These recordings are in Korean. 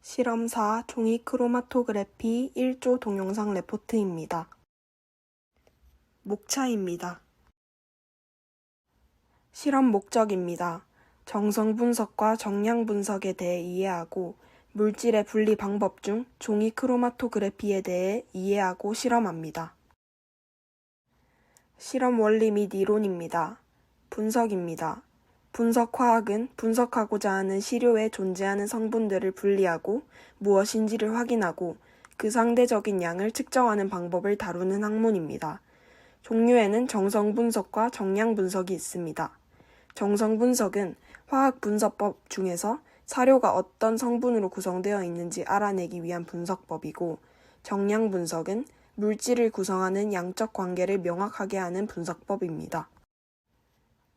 실험 4 종이 크로마토그래피 1조 동영상 레포트입니다. 목차입니다. 실험 목적입니다. 정성 분석과 정량 분석에 대해 이해하고 물질의 분리 방법 중 종이 크로마토그래피에 대해 이해하고 실험합니다. 실험 원리 및 이론입니다. 분석입니다. 분석화학은 분석하고자 하는 시료에 존재하는 성분들을 분리하고 무엇인지를 확인하고 그 상대적인 양을 측정하는 방법을 다루는 학문입니다. 종류에는 정성 분석과 정량 분석이 있습니다. 정성 분석은 화학 분석법 중에서 사료가 어떤 성분으로 구성되어 있는지 알아내기 위한 분석법이고, 정량 분석은 물질을 구성하는 양적 관계를 명확하게 하는 분석법입니다.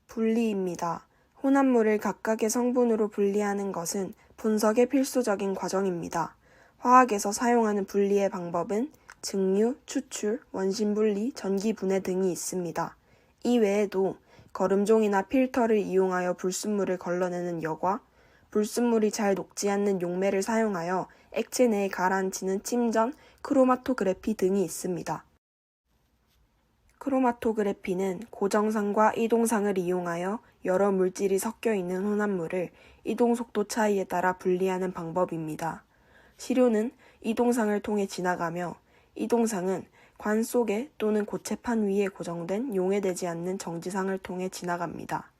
분리입니다. 혼합물을 각각의 성분으로 분리하는 것은 분석의 필수적인 과정입니다. 화학에서 사용하는 분리의 방법은 증류, 추출, 원심분리, 전기분해 등이 있습니다. 이 외에도 거름종이나 필터를 이용하여 불순물을 걸러내는 여과, 불순물이 잘 녹지 않는 용매를 사용하여 액체 내에 가라앉히는 침전, 크로마토그래피 등이 있습니다. 크로마토그래피는 고정상과 이동상을 이용하여 여러 물질이 섞여 있는 혼합물을 이동속도 차이에 따라 분리하는 방법입니다. 시료는 이동상을 통해 지나가며 이동상은 관 속에 또는 고체판 위에 고정된 용해되지 않는 정지상을 통해 지나갑니다.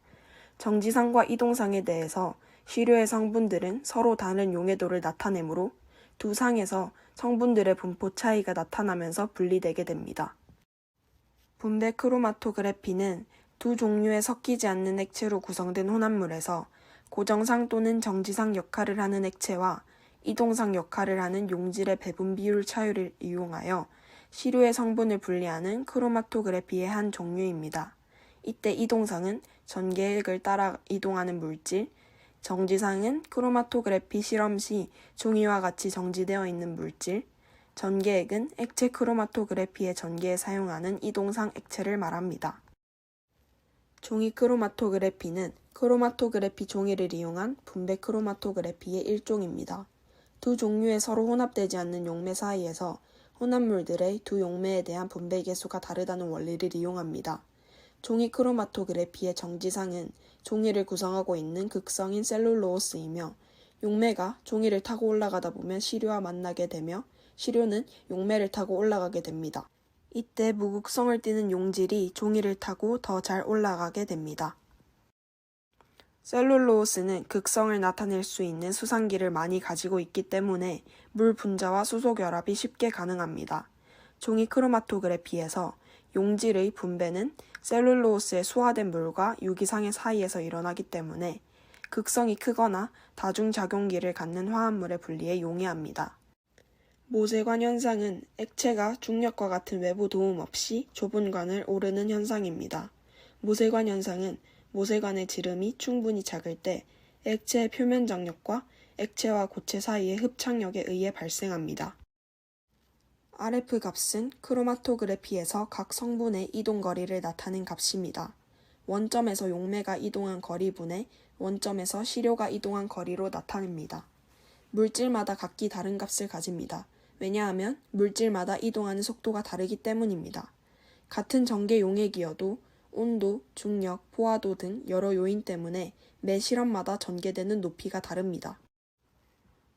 정지상과 이동상에 대해서 시료의 성분들은 서로 다른 용해도를 나타내므로 두 상에서 성분들의 분포 차이가 나타나면서 분리되게 됩니다. 분배 크로마토그래피는 두 종류의 섞이지 않는 액체로 구성된 혼합물에서 고정상 또는 정지상 역할을 하는 액체와 이동상 역할을 하는 용질의 배분 비율 차이를 이용하여 시료의 성분을 분리하는 크로마토그래피의 한 종류입니다. 이때 이동상은 전개액을 따라 이동하는 물질, 정지상은 크로마토그래피 실험 시 종이와 같이 정지되어 있는 물질, 전개액은 액체 크로마토그래피의 전개에 사용하는 이동상 액체를 말합니다. 종이 크로마토그래피는 크로마토그래피 종이를 이용한 분배 크로마토그래피의 일종입니다. 두 종류의 서로 혼합되지 않는 용매 사이에서 혼합물들의 두 용매에 대한 분배 계수가 다르다는 원리를 이용합니다. 종이 크로마토그래피의 정지상은 종이를 구성하고 있는 극성인 셀룰로스이며 용매가 종이를 타고 올라가다 보면 시료와 만나게 되며 시료는 용매를 타고 올라가게 됩니다. 이때 무극성을 띠는 용질이 종이를 타고 더 잘 올라가게 됩니다. 셀룰로스는 극성을 나타낼 수 있는 수상기를 많이 가지고 있기 때문에 물 분자와 수소 결합이 쉽게 가능합니다. 종이 크로마토그래피에서 용질의 분배는 셀룰로스의 수화된 물과 유기상의 사이에서 일어나기 때문에 극성이 크거나 다중작용기를 갖는 화합물의 분리에 용이합니다. 모세관 현상은 액체가 중력과 같은 외부 도움 없이 좁은 관을 오르는 현상입니다. 모세관 현상은 모세관의 지름이 충분히 작을 때 액체의 표면 장력과 액체와 고체 사이의 흡착력에 의해 발생합니다. RF 값은 크로마토그래피에서 각 성분의 이동 거리를 나타낸 값입니다. 원점에서 용매가 이동한 거리분의 원점에서 시료가 이동한 거리로 나타냅니다. 물질마다 각기 다른 값을 가집니다. 왜냐하면 물질마다 이동하는 속도가 다르기 때문입니다. 같은 전개 용액이어도 온도, 중력, 포화도 등 여러 요인 때문에 매 실험마다 전개되는 높이가 다릅니다.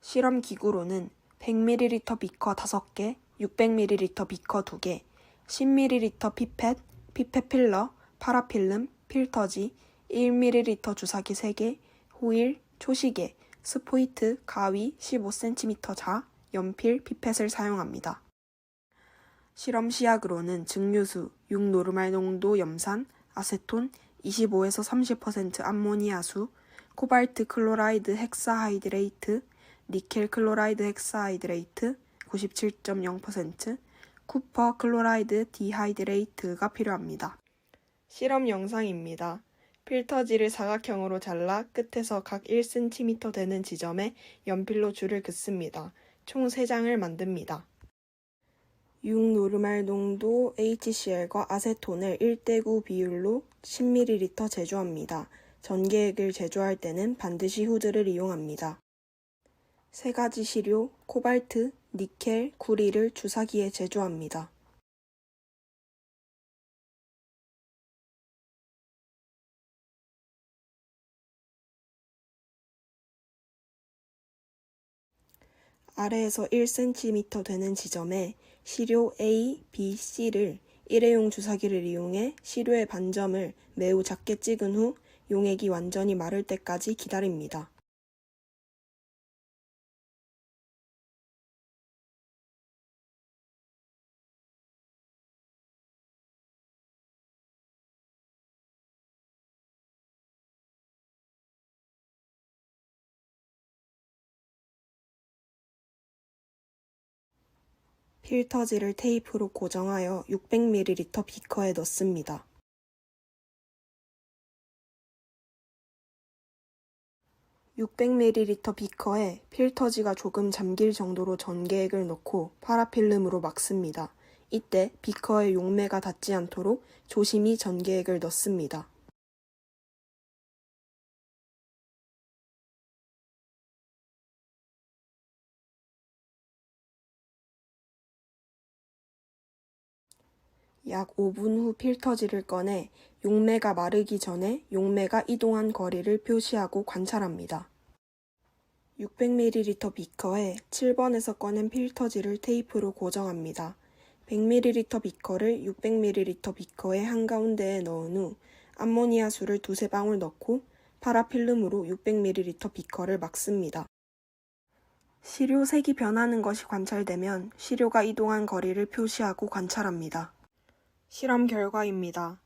실험 기구로는 100ml 비커 5개, 600ml 비커 2개, 10ml 피펫, 피펫 필러, 파라필름, 필터지, 1ml 주사기 3개, 호일, 초시계, 스포이트, 가위, 15cm 자, 연필, 피펫을 사용합니다. 실험 시약으로는 증류수, 6노르말 농도 염산, 아세톤, 25에서 30% 암모니아수, 코발트 클로라이드 헥사하이드레이트, 니켈 클로라이드 헥사하이드레이트, 97.0%, 쿠퍼 클로라이드 디하이드레이트가 필요합니다. 실험 영상입니다. 필터지를 사각형으로 잘라 끝에서 각 1cm 되는 지점에 연필로 줄을 긋습니다. 총 3장을 만듭니다. 6노르말 농도 HCl과 아세톤을 1:9 비율로 10ml 제조합니다. 전개액을 제조할 때는 반드시 후드를 이용합니다. 세 가지 시료, 코발트, 니켈, 구리를 주사기에 제조합니다. 아래에서 1cm 되는 지점에 시료 A, B, C를 일회용 주사기를 이용해 시료의 반점을 매우 작게 찍은 후 용액이 완전히 마를 때까지 기다립니다. 필터지를 테이프로 고정하여 600ml 비커에 넣습니다. (600ml) 비커에 필터지가 조금 잠길 정도로 전개액을 넣고 파라필름으로 막습니다. 이때 비커에 용매가 닿지 않도록 조심히 전개액을 넣습니다. 약 5분 후 필터지를 꺼내 용매가 마르기 전에 용매가 이동한 거리를 표시하고 관찰합니다. 600ml 비커에 7번에서 꺼낸 필터지를 테이프로 고정합니다. 100ml 비커를 600ml 비커의 한가운데에 넣은 후 암모니아수를 두세 방울 넣고 파라필름으로 600ml 비커를 막습니다. 시료 색이 변하는 것이 관찰되면 시료가 이동한 거리를 표시하고 관찰합니다. 실험 결과입니다.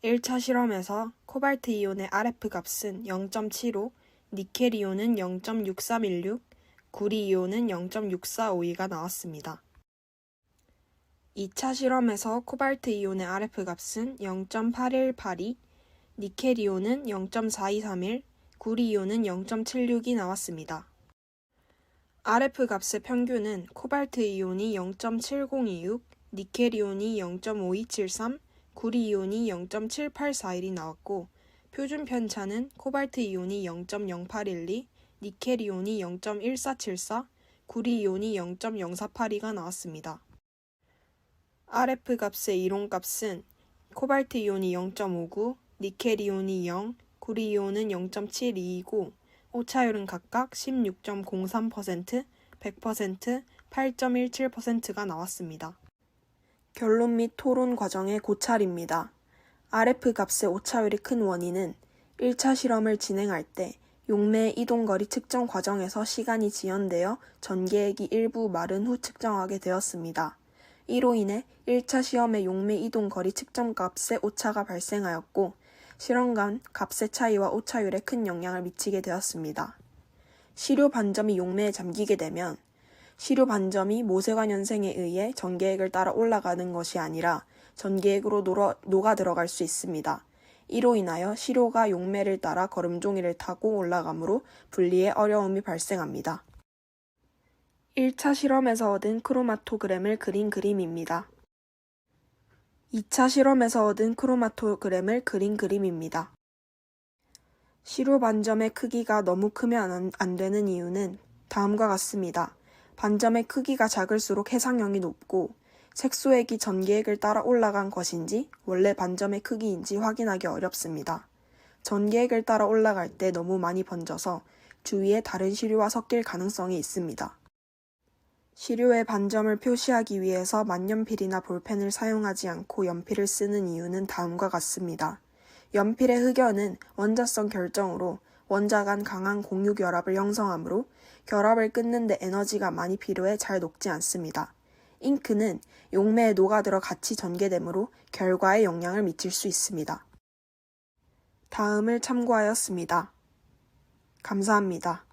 1차 실험에서 코발트 이온의 RF 값은 0.75, 니켈 이온은 0.6316, 구리 이온은 0.6452가 나왔습니다. 2차 실험에서 코발트 이온의 RF 값은 0.8182, 니켈 이온은 0.4231, 구리 이온은 0.76이 나왔습니다. RF 값의 평균은 코발트 이온이 0.7026, 니켈 이온이 0.5273, 구리 이온이 0.7841이 나왔고 표준 편차는 코발트 이온이 0.0812, 니켈 이온이 0.1474, 구리 이온이 0.0482가 나왔습니다. RF 값의 이론값은 코발트 이온이 0.59, 니켈 이온이 0, 구리 이온은 0.72이고 오차율은 각각 16.03%, 100%, 8.17%가 나왔습니다. 결론 및 토론 과정의 고찰입니다. RF 값의 오차율이 큰 원인은 1차 실험을 진행할 때 용매의 이동거리 측정 과정에서 시간이 지연되어 전개액이 일부 마른 후 측정하게 되었습니다. 이로 인해 1차 시험의 용매 이동거리 측정 값에 오차가 발생하였고 실험 간 값의 차이와 오차율에 큰 영향을 미치게 되었습니다. 시료 반점이 용매에 잠기게 되면 시료 반점이 모세관 현상에 의해 전개액을 따라 올라가는 것이 아니라 전개액으로 녹아 들어갈 수 있습니다. 이로 인하여 시료가 용매를 따라 거름종이를 타고 올라가므로 분리에 어려움이 발생합니다. 1차 실험에서 얻은 크로마토그램을 그린 그림입니다. 2차 실험에서 얻은 크로마토그램을 그린 그림입니다. 시료 반점의 크기가 너무 크면 안 되는 이유는 다음과 같습니다. 반점의 크기가 작을수록 해상형이 높고 색소액이 전개액을 따라 올라간 것인지 원래 반점의 크기인지 확인하기 어렵습니다. 전개액을 따라 올라갈 때 너무 많이 번져서 주위에 다른 시료와 섞일 가능성이 있습니다. 시료의 반점을 표시하기 위해서 만년필이나 볼펜을 사용하지 않고 연필을 쓰는 이유는 다음과 같습니다. 연필의 흑연은 원자성 결정으로 원자 간 강한 공유 결합을 형성하므로 결합을 끊는 데 에너지가 많이 필요해 잘 녹지 않습니다. 잉크는 용매에 녹아들어 같이 전개되므로 결과에 영향을 미칠 수 있습니다. 다음을 참고하였습니다. 감사합니다.